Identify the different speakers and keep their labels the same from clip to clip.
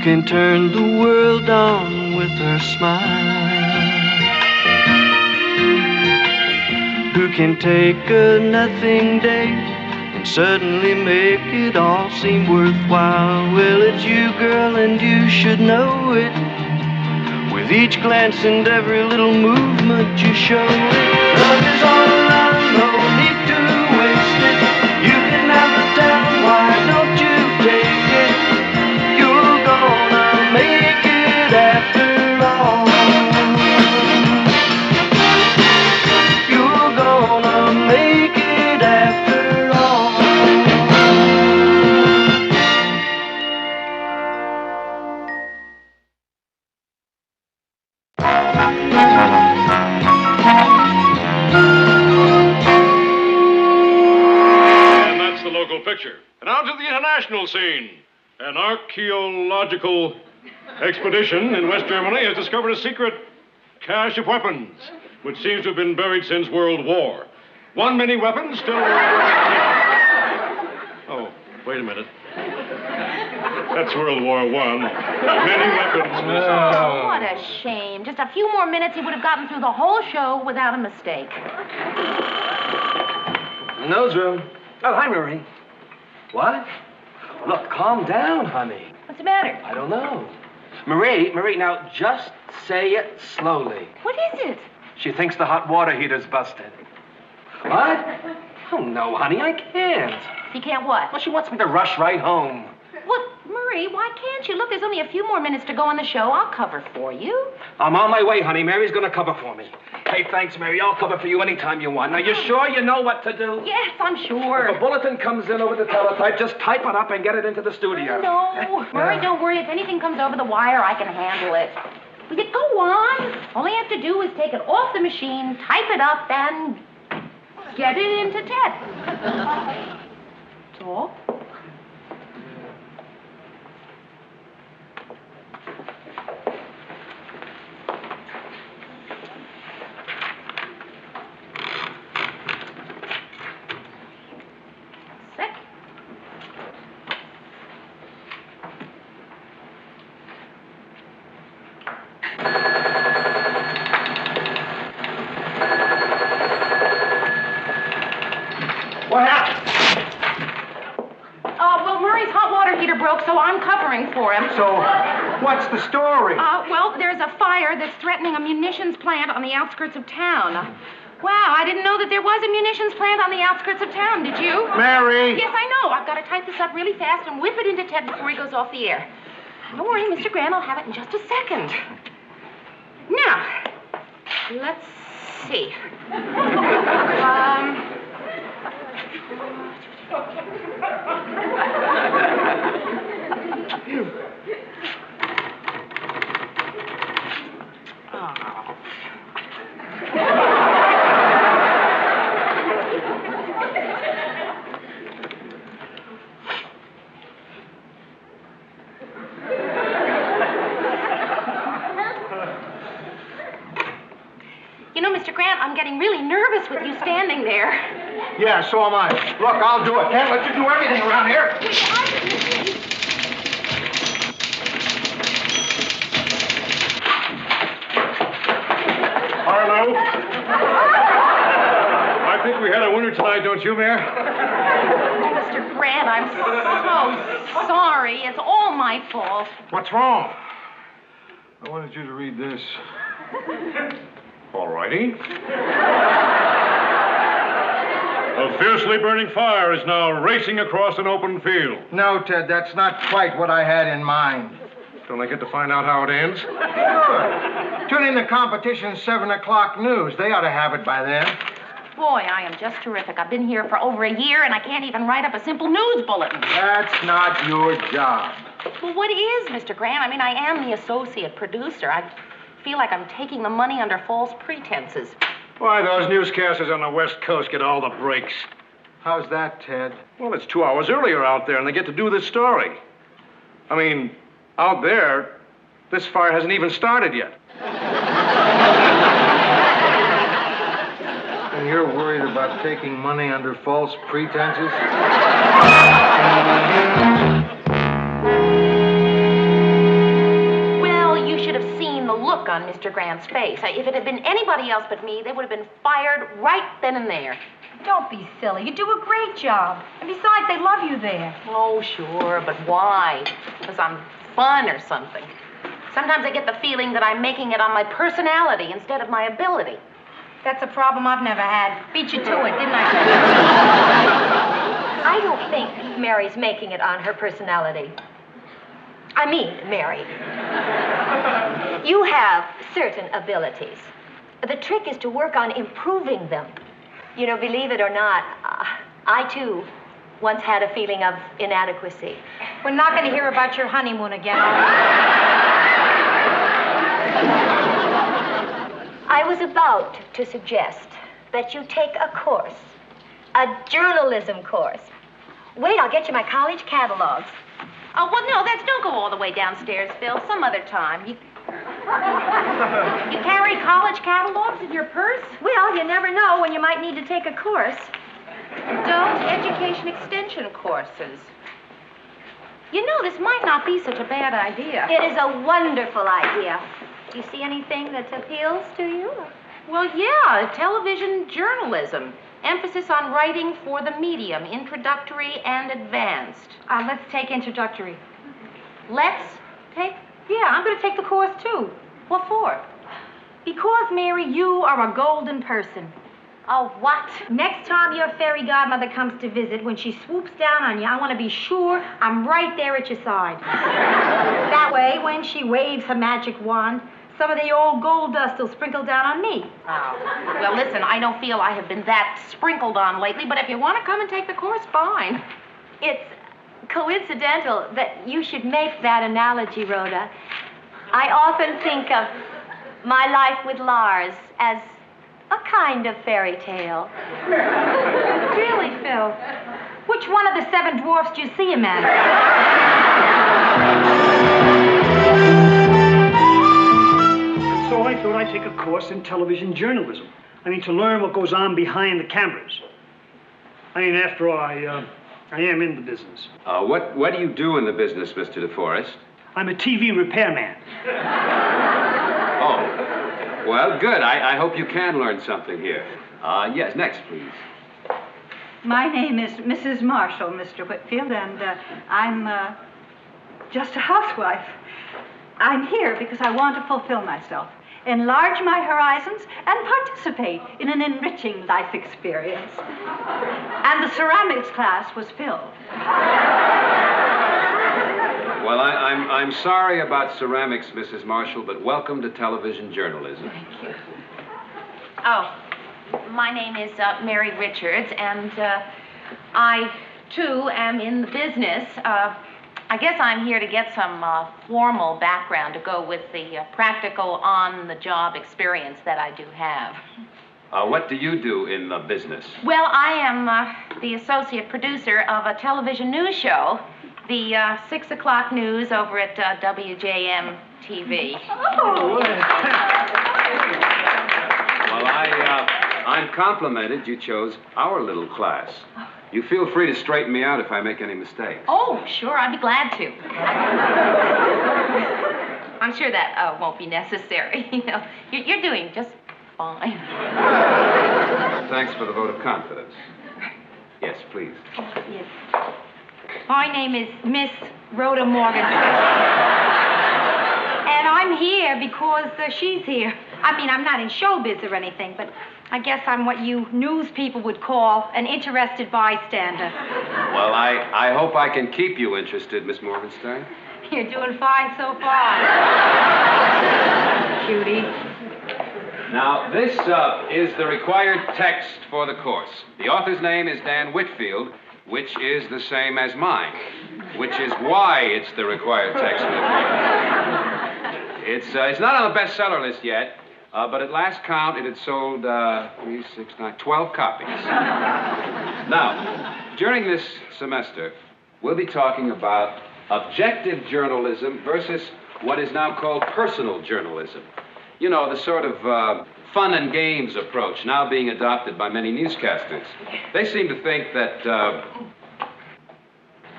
Speaker 1: can turn the world on with her smile? Who can take a nothing day and suddenly make it all seem worthwhile? Well, it's you, girl, and you should know it. With each glance and every little movement you show it. Love is all around, no need to waste it. You can have the town, why don't you take it? You're gonna make it after all. You're gonna make it after all.
Speaker 2: And that's the local picture. And now to the international scene. An archaeological expedition in West Germany has discovered a secret cache of weapons, which seems to have been buried since World War. One many weapons still... Oh, wait a minute. That's World War I. Many weapons.
Speaker 3: Oh, what a shame. Just a few more minutes, he would have gotten through the whole show without a mistake.
Speaker 4: Newsroom. Oh, hi, Marie. What? Look, calm down, honey.
Speaker 3: What's the matter?
Speaker 4: I don't know. Marie, now just say it slowly.
Speaker 3: What is it?
Speaker 4: She thinks the hot water heater's busted. What? Oh, no, honey, I can't.
Speaker 3: You can't what?
Speaker 4: Well, she wants me to rush right home.
Speaker 3: Well, Marie, why can't you? Look, there's only a few more minutes to go on the show. I'll cover for you.
Speaker 4: I'm on my way, honey. Mary's gonna cover for me. Hey, thanks, Mary. I'll cover for you anytime you want. Now, you sure you know what to do?
Speaker 3: Yes, I'm sure.
Speaker 4: If a bulletin comes in over the teletype, just type it up and get it into the studio.
Speaker 3: No. Murray, don't worry. If anything comes over the wire, I can handle it. Will you go on? All you have to do is take it off the machine, type it up, and get it into Ted. That's all.
Speaker 4: What happened?
Speaker 3: Well, Murray's hot water heater broke, so I'm covering for him.
Speaker 4: So, what's the story?
Speaker 3: Well, there's a fire that's threatening a munitions plant on the outskirts of town. Wow, I didn't know that there was a munitions plant on the outskirts of town, did you?
Speaker 4: Mary!
Speaker 3: Yes, I know. I've got to type this up really fast and whip it into Ted before he goes off the air. Don't worry, Mr. Grant, I'll have it in just a second. Now, let's see. You know, Mr. Grant, I'm getting really nervous with you standing there.
Speaker 5: Yeah, so am I. Look, I'll do it. Can't let you do everything around here.
Speaker 2: Harlow? I think we had a winner tonight, don't you, Mayor?
Speaker 3: Mr. Grant, I'm so sorry. It's all my fault.
Speaker 5: What's wrong? I wanted you to read this.
Speaker 2: All righty. A fiercely burning fire is now racing across an open field.
Speaker 5: No, Ted, that's not quite what I had in mind.
Speaker 2: Don't I get to find out how it ends?
Speaker 5: Sure. Tune in the competition's 7 o'clock news. They ought to have it by then.
Speaker 3: Boy, I am just terrific. I've been here for over a year, and I can't even write up a simple news bulletin.
Speaker 5: That's not your job.
Speaker 3: Well, what is, Mr. Grant? I mean, I am the associate producer. I feel like I'm taking the money under false pretenses.
Speaker 2: Why, those newscasters on the West Coast get all the breaks.
Speaker 5: How's that, Ted?
Speaker 2: Well, it's 2 hours earlier out there, and they get to do this story. I mean, out there, this fire hasn't even started yet.
Speaker 5: And you're worried about taking money under false pretenses?
Speaker 3: on Mr. Grant's face. If it had been anybody else but me, they would have been fired right then and there.
Speaker 6: Don't be silly. You do a great job. And besides, they love you there.
Speaker 3: Oh, sure, but why? Because I'm fun or something. Sometimes I get the feeling that I'm making it on my personality instead of my ability.
Speaker 6: That's a problem I've never had. Beat you to it, didn't I?
Speaker 7: I don't think Mary's making it on her personality. I mean, Mary. You have certain abilities. The trick is to work on improving them. You know, believe it or not, I too once had a feeling of inadequacy.
Speaker 6: We're not going to hear about your honeymoon again.
Speaker 7: I was about to suggest that you take a course, a journalism course. Wait, I'll get you my college catalogs.
Speaker 3: Oh, well, no, don't go all the way downstairs, Phil. Some other time. You carry college catalogs in your purse?
Speaker 7: Well, you never know when you might need to take a course.
Speaker 3: Adult education extension courses. You know, this might not be such a bad idea.
Speaker 7: It is a wonderful idea. Do you see anything that appeals to you?
Speaker 3: Well, yeah, television journalism. Emphasis on writing for the medium, introductory and advanced.
Speaker 6: Let's take introductory.
Speaker 3: Let's take?
Speaker 6: Yeah, I'm going to take the course, too.
Speaker 3: What for?
Speaker 6: Because, Mary, you are a golden person.
Speaker 3: Oh, what?
Speaker 6: Next time your fairy godmother comes to visit, when she swoops down on you, I want to be sure I'm right there at your side. That way, when she waves her magic wand, some of the old gold dust will sprinkle down on me.
Speaker 3: Oh. Well, listen, I don't feel I have been that sprinkled on lately, but if you want to come and take the course, fine.
Speaker 7: It's coincidental that you should make that analogy, Rhoda. I often think of my life with Lars as a kind of fairy tale.
Speaker 6: Really, Phil? Which one of the 7 dwarfs do you see him as?
Speaker 8: So I thought I'd take a course in television journalism. I mean, to learn what goes on behind the cameras. I mean, after all, I am in the business.
Speaker 9: What do you do in the business, Mr. DeForest?
Speaker 8: I'm a TV repairman.
Speaker 9: Oh, well, good. I hope you can learn something here. Yes, next, please.
Speaker 10: My name is Mrs. Marshall, Mr. Whitfield, and I'm just a housewife. I'm here because I want to fulfill myself, enlarge my horizons, and participate in an enriching life experience. And the ceramics class was filled.
Speaker 9: Well, I'm sorry about ceramics, Mrs. Marshall, but welcome to television journalism.
Speaker 3: Thank you. Oh, my name is Mary Richards, and I, too, am in the business. I guess I'm here to get some formal background to go with the practical on-the-job experience that I do have.
Speaker 9: What do you do in the business?
Speaker 3: Well, I am the associate producer of a television news show, the 6 o'clock news over at WJM TV.
Speaker 9: Oh. Well, I'm complimented you chose our little class. You feel free to straighten me out if I make any mistakes.
Speaker 3: Oh, sure, I'd be glad to. I'm sure that won't be necessary. You know, you're doing just fine.
Speaker 9: Thanks for the vote of confidence. Yes, please.
Speaker 6: Yes. My name is Miss Rhoda Morgan. And I'm here because she's here. I mean, I'm not in showbiz or anything, but I guess I'm what you news people would call an interested bystander.
Speaker 9: Well, I hope I can keep you interested, Miss Morgenstern.
Speaker 6: You're doing fine so far. Cutie.
Speaker 9: Now, this is the required text for the course. The author's name is Dan Whitfield, which is the same as mine, which is why it's the required text for the course. It's not on the bestseller list yet, but at last count, it had sold 12 copies. Now, during this semester, we'll be talking about objective journalism versus what is now called personal journalism. You know, the sort of fun and games approach now being adopted by many newscasters. They seem to think that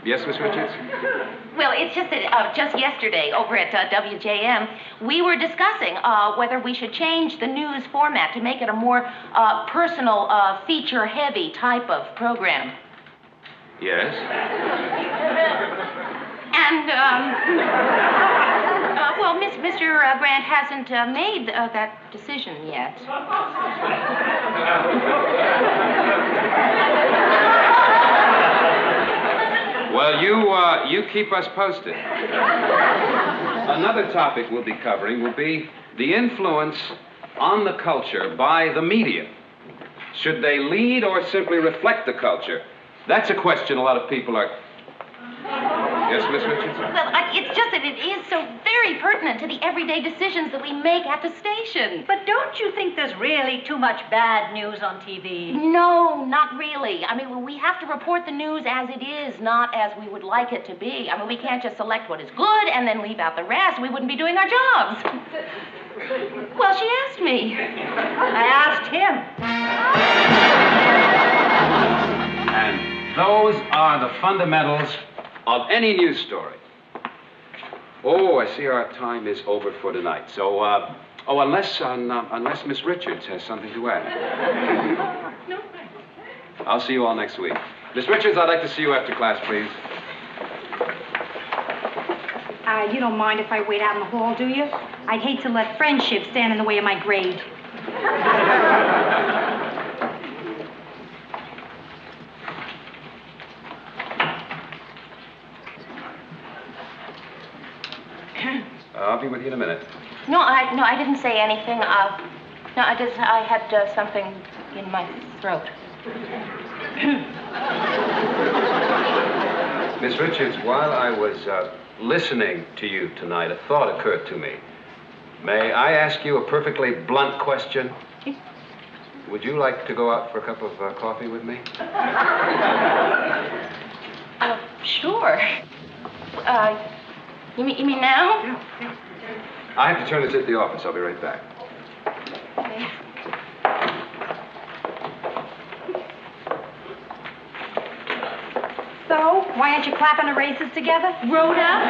Speaker 9: Yes, Miss Richards?
Speaker 3: Well, it's just that just yesterday over at WJM, we were discussing whether we should change the news format to make it a more personal, feature-heavy type of program.
Speaker 9: Yes.
Speaker 3: And, well, Mr. Grant hasn't made that decision yet.
Speaker 9: Well, you keep us posted. Another topic we'll be covering will be the influence on the culture by the media. Should they lead or simply reflect the culture? That's a question a lot of people are... Yes, Miss Richards?
Speaker 3: Well, it's just that it is so very pertinent to the everyday decisions that we make at the station.
Speaker 10: But don't you think there's really too much bad news on TV?
Speaker 3: No, not really. I mean, we have to report the news as it is, not as we would like it to be. I mean, we can't just select what is good and then leave out the rest. We wouldn't be doing our jobs. Well, she asked me.
Speaker 10: I asked him.
Speaker 9: And those are the fundamentals of any news story. Oh, I see our time is over for tonight. So, unless Miss Richards has something to add.
Speaker 3: No.
Speaker 9: I'll see you all next week. Miss Richards, I'd like to see you after class, please.
Speaker 6: You don't mind if I wait out in the hall, do you? I'd hate to let friendship stand in the way of my grade.
Speaker 9: I'll be with you in a minute.
Speaker 3: No, I didn't say anything. I had something in my throat.
Speaker 9: Miss Richards, while I was listening to you tonight, a thought occurred to me. May I ask you a perfectly blunt question? Would you like to go out for a cup of coffee with me?
Speaker 3: Sure. You mean now?
Speaker 9: Yeah. I have to turn this at the office. I'll be right back.
Speaker 3: Okay.
Speaker 6: So, why aren't you clapping the races together?
Speaker 3: Rhoda?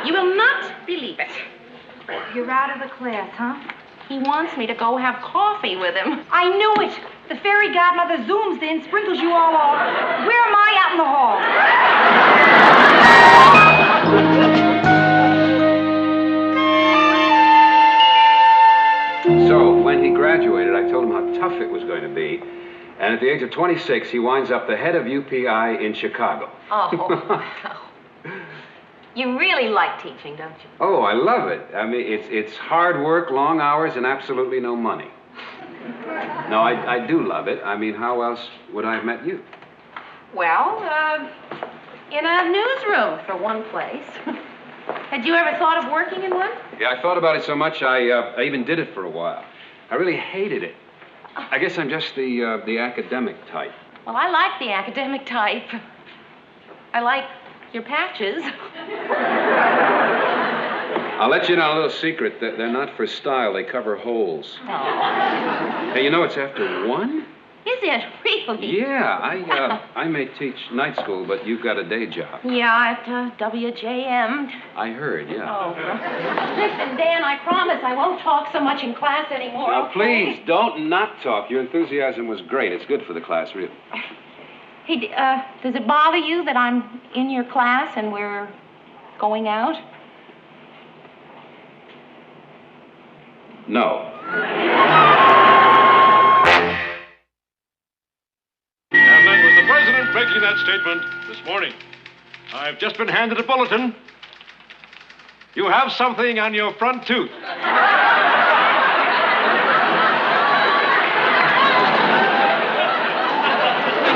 Speaker 3: You will not believe it.
Speaker 6: You're out of the class, huh?
Speaker 3: He wants me to go have coffee with him.
Speaker 6: I knew it. The fairy godmother zooms in, sprinkles you all off. Where am I out in the hall?
Speaker 9: So, when he graduated, I told him how tough it was going to be. And at the age of 26, he winds up the head of UPI in Chicago.
Speaker 7: Oh. You really like teaching, don't you?
Speaker 9: Oh, I love it. I mean, it's hard work, long hours, and absolutely no money. No, I do love it. I mean, how else would I have met you?
Speaker 3: Well, in a newsroom, for one place. Had you ever thought of working in one?
Speaker 9: Yeah, I thought about it so much, I even did it for a while. I really hated it. I guess I'm just the academic type.
Speaker 3: Well, I like the academic type. I like your patches.
Speaker 9: I'll let you in on a little secret. They're not for style. They cover holes.
Speaker 3: Oh.
Speaker 9: Hey, you know it's after 1?
Speaker 3: Is it really?
Speaker 9: Yeah, I may teach night school, but you've got a day job.
Speaker 3: Yeah, at WJM.
Speaker 9: I heard, yeah.
Speaker 3: Oh. Listen, Dan, I promise I won't talk so much in class anymore.
Speaker 9: Now,
Speaker 3: okay?
Speaker 9: please, don't not talk. Your enthusiasm was great. It's good for the class, really.
Speaker 3: Hey, does it bother you that I'm in your class and we're going out?
Speaker 9: No.
Speaker 2: And that was the president making that statement this morning. I've just been handed a bulletin. You have something on your front tooth.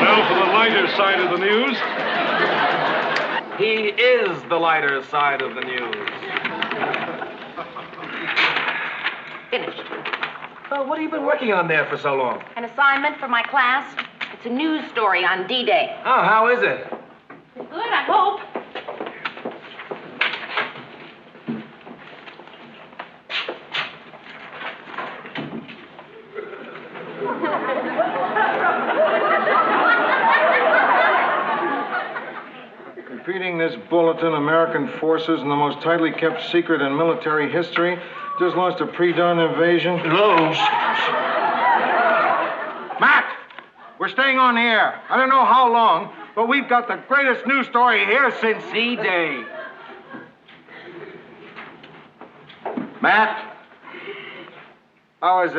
Speaker 2: Now for the lighter side of the news.
Speaker 4: He is the lighter side of the news.
Speaker 3: Finished.
Speaker 4: What have you been working on there for so long?
Speaker 3: An assignment for my class. It's a news story on D-Day.
Speaker 4: Oh, how is it?
Speaker 3: Good, I hope.
Speaker 5: Repeating this bulletin, American forces in the most tightly kept secret in military history just launched a pre-dawn invasion.
Speaker 8: Lose.
Speaker 5: Matt, we're staying on the air. I don't know how long, but we've got the greatest news story here since D-Day. Matt, I was,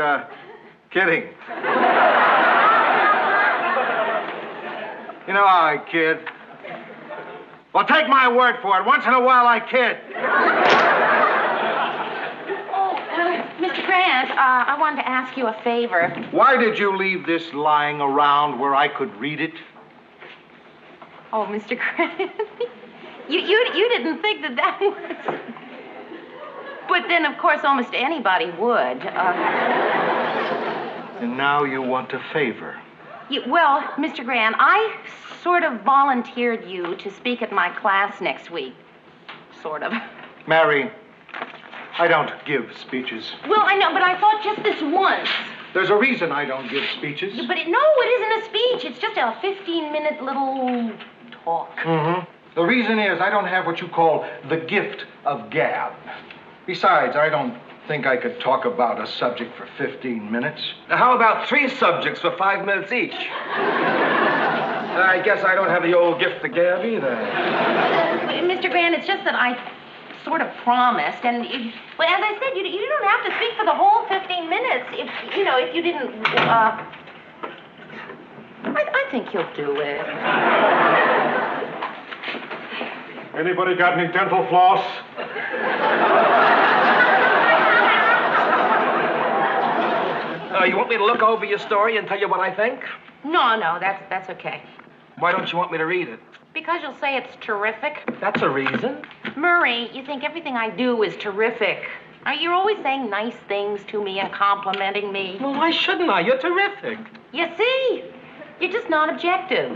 Speaker 5: kidding. You know how I kid. Well, take my word for it. Once in a while, I kid.
Speaker 3: Mr. Grant, I wanted to ask you a favor.
Speaker 5: Why did you leave this lying around where I could read it?
Speaker 3: Oh, Mr. Grant, you didn't think that was... But then, of course, almost anybody would.
Speaker 5: And now you want a favor.
Speaker 3: Well, Mr. Grant, I sort of volunteered you to speak at my class next week. Sort of.
Speaker 5: Mary, I don't give speeches.
Speaker 3: Well, I know, but I thought just this once.
Speaker 5: There's a reason I don't give speeches.
Speaker 3: But it isn't a speech. It's just a 15-minute little talk.
Speaker 5: Mm-hmm. The reason is I don't have what you call the gift of gab. Besides, I don't think I could talk about a subject for 15 minutes.
Speaker 4: Now, how about 3 subjects for 5 minutes each? I guess I don't have the old gift of gab either.
Speaker 3: Mr. Grant, it's just that I sort of promised, and well, as I said, you don't have to speak for the whole 15 minutes if you didn't. I think you'll do it.
Speaker 2: Anybody got any dental floss?
Speaker 4: You want me to look over your story and tell you what I think?
Speaker 3: No, that's okay.
Speaker 4: Why don't you want me to read it?
Speaker 3: Because you'll say it's terrific.
Speaker 4: That's a reason.
Speaker 3: Murray, you think everything I do is terrific. You're always saying nice things to me and complimenting me.
Speaker 4: Well, why shouldn't I? You're terrific.
Speaker 3: You see? You're just not objective.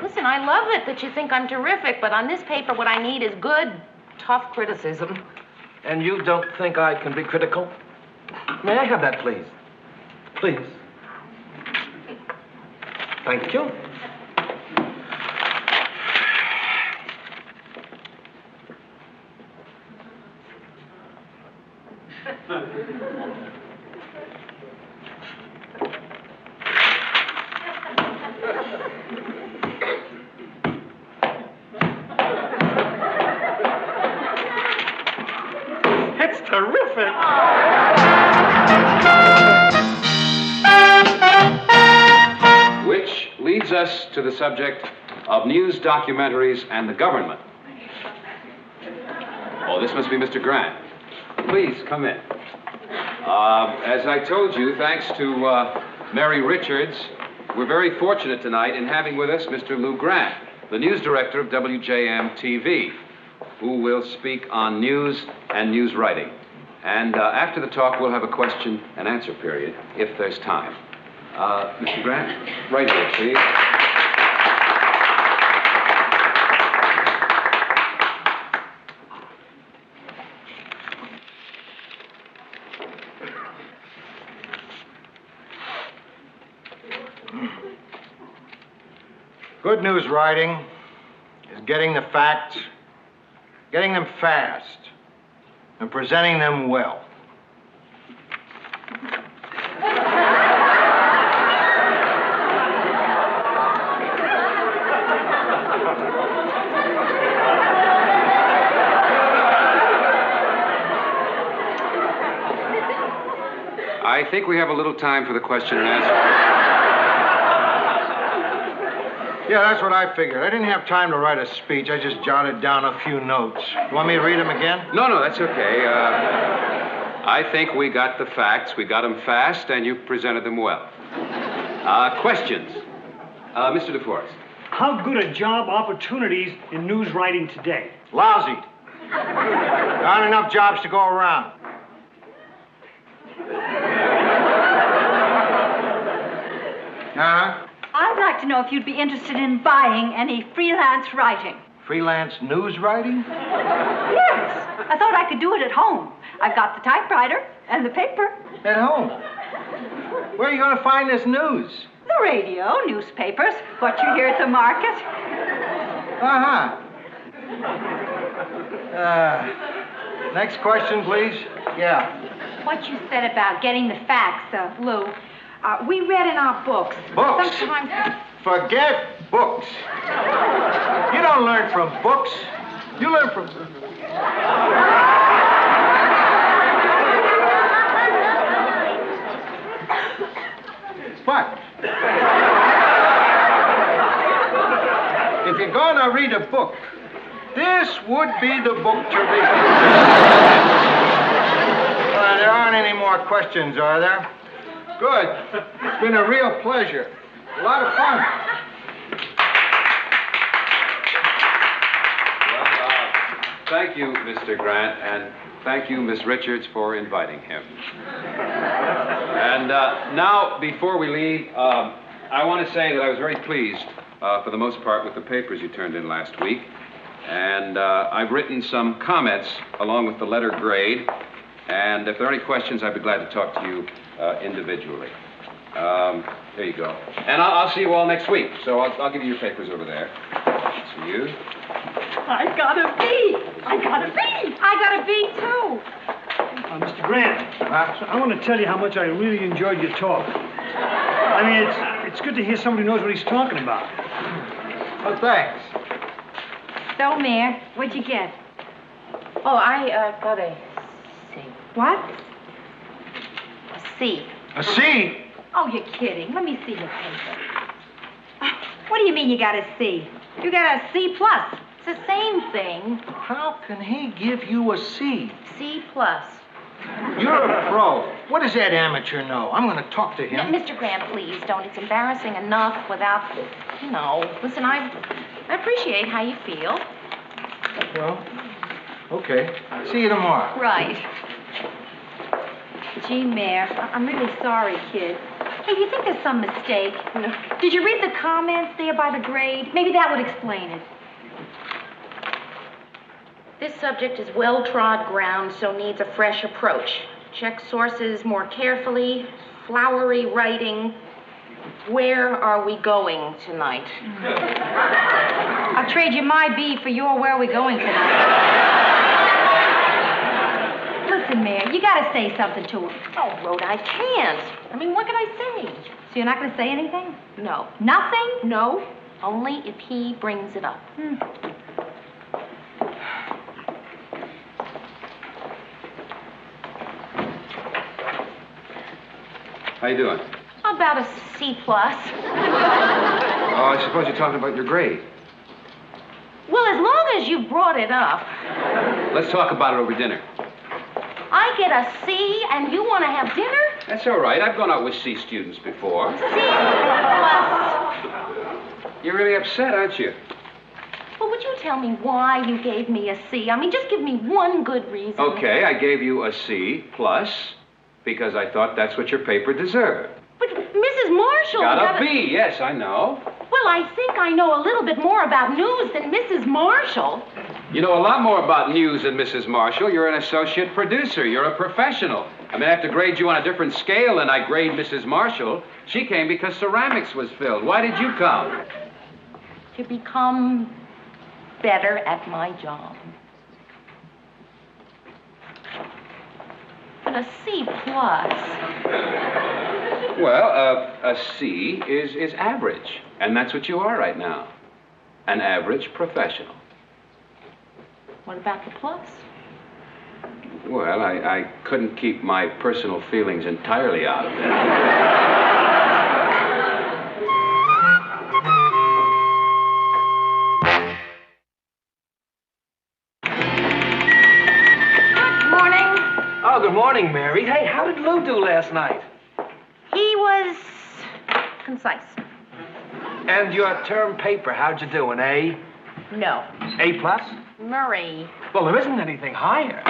Speaker 3: Listen, I love it that you think I'm terrific, but on this paper, what I need is good, tough criticism.
Speaker 4: And you don't think I can be critical? May I have that, please? Please. Thank you.
Speaker 8: It's terrific.
Speaker 9: Which leads us to the subject of news documentaries and the government. Oh, this must be Mr. Grant. Please, come in. As I told you, thanks to Mary Richards, we're very fortunate tonight in having with us Mr. Lou Grant, the news director of WJM-TV, who will speak on news and news writing. And after the talk, we'll have a question and answer period, if there's time. Mr. Grant, right here, please.
Speaker 5: Good news writing is getting the facts, getting them fast, and presenting them well.
Speaker 9: I think we have a little time for the question and answer.
Speaker 5: Yeah, that's what I figured. I didn't have time to write a speech. I just jotted down a few notes. You want me to read them again?
Speaker 9: No, that's okay. I think we got the facts. We got them fast, and you presented them well. Questions? Mr. DeForest.
Speaker 8: How good are job opportunities in news writing today?
Speaker 5: Lousy. There aren't enough jobs to go around. Uh-huh.
Speaker 10: I'd like to know if you'd be interested in buying any freelance writing.
Speaker 5: Freelance news writing?
Speaker 10: Yes. I thought I could do it at home. I've got the typewriter and the paper.
Speaker 5: At home? Where are you going to find this news?
Speaker 10: The radio, newspapers, what you hear at the market.
Speaker 5: Uh-huh. Next question, please. Yeah.
Speaker 6: What you said about getting the facts, Lou, we read in our books.
Speaker 5: Books?
Speaker 6: Sometimes...
Speaker 5: Forget books. You don't learn from books. You learn from... What? If you're going to read a book, this would be the book to read. There aren't any more questions, are there? Good. It's been a real pleasure. A lot of fun.
Speaker 9: Well, thank you, Mr. Grant, and thank you, Miss Richards, for inviting him. And now, before we leave, I want to say that I was very pleased, for the most part, with the papers you turned in last week. And I've written some comments along with the letter grade. And if there are any questions, I'd be glad to talk to you individually. There you go. And I'll see you all next week. So I'll give you your papers over there. See you.
Speaker 10: I got a B. I got a B.
Speaker 6: I got a B, too.
Speaker 8: Mr. Grant, I want to tell you how much I really enjoyed your talk. I mean, it's good to hear somebody who knows what he's talking about.
Speaker 5: Oh, thanks.
Speaker 6: So, Mayor, what'd you get?
Speaker 3: Oh, I got a C.
Speaker 6: What?
Speaker 3: A C.
Speaker 5: A C?
Speaker 6: Oh, you're kidding. Let me see your paper. What do you mean you got a C? You got a C plus.
Speaker 3: It's the same thing.
Speaker 5: How can he give you a C?
Speaker 3: C plus.
Speaker 5: You're a pro. What does that amateur know? I'm going to talk to him.
Speaker 3: Mr. Grant, please don't. It's embarrassing enough without, Listen, I appreciate how you feel.
Speaker 5: Well, okay. See you tomorrow.
Speaker 6: Right. Gee, Mayor, I'm really sorry, kid. Hey, do you think there's some mistake? No. Did you read the comments there by the grade? Maybe that would explain it.
Speaker 3: This subject is well-trod ground, so needs a fresh approach. Check sources more carefully. Flowery writing. Where are we going tonight?
Speaker 6: I'll trade you my B for your where are we going tonight. Listen, Mayor, you gotta say something to him.
Speaker 3: Oh, Rhoda, I can't. I mean, what can I say?
Speaker 6: So you're not gonna say anything?
Speaker 3: No.
Speaker 6: Nothing?
Speaker 3: No, only if he brings it up.
Speaker 9: How you doing?
Speaker 3: About a C plus.
Speaker 9: Oh, I suppose you're talking about your grade.
Speaker 3: Well, as long as you brought it up.
Speaker 9: Let's talk about it over dinner.
Speaker 3: I get a C and you want to have dinner?
Speaker 9: That's all right. I've gone out with C students before.
Speaker 3: C plus.
Speaker 9: You're really upset, aren't you?
Speaker 3: Well, would you tell me why you gave me a C? I mean, just give me one good reason.
Speaker 9: Okay, I gave you a C plus because I thought that's what your paper deserved.
Speaker 3: But Mrs. Marshall
Speaker 9: Got a B, yes, I know.
Speaker 3: Well, I think I know a little bit more about news than Mrs. Marshall.
Speaker 9: You know a lot more about news than Mrs. Marshall. You're an associate producer. You're a professional. I mean, I have to grade you on a different scale than I grade Mrs. Marshall. She came because ceramics was filled. Why did you come?
Speaker 3: To become better at my job. But a C plus.
Speaker 9: Well, a C is average. And that's what you are right now. An average professional.
Speaker 3: What about the plus?
Speaker 9: Well, I couldn't keep my personal feelings entirely out of it.
Speaker 3: Good morning.
Speaker 4: Oh, good morning, Mary. Hey, how did Lou do last night?
Speaker 3: He was concise.
Speaker 4: And your term paper, how'd you do, an A?
Speaker 3: No.
Speaker 4: A plus?
Speaker 3: Murray.
Speaker 4: Well, there isn't anything higher.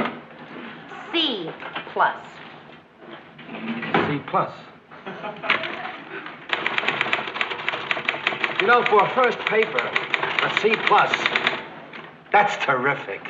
Speaker 3: C plus.
Speaker 4: C plus. You know, for a first paper, a C plus, that's terrific.